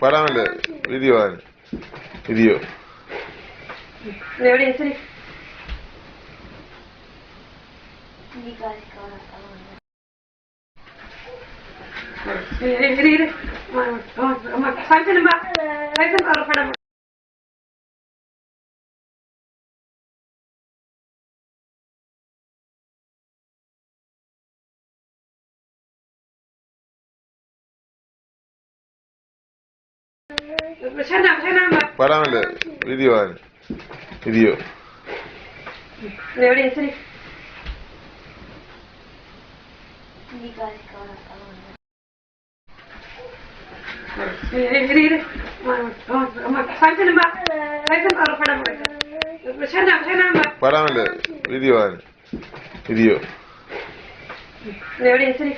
Parámele, video ആണ്. Video. എവിടെ ശരി Parámele, video ആണ്. Video. എവിടെ ശരി Parámele, video ആണ്. Video. എവിടെ ശരി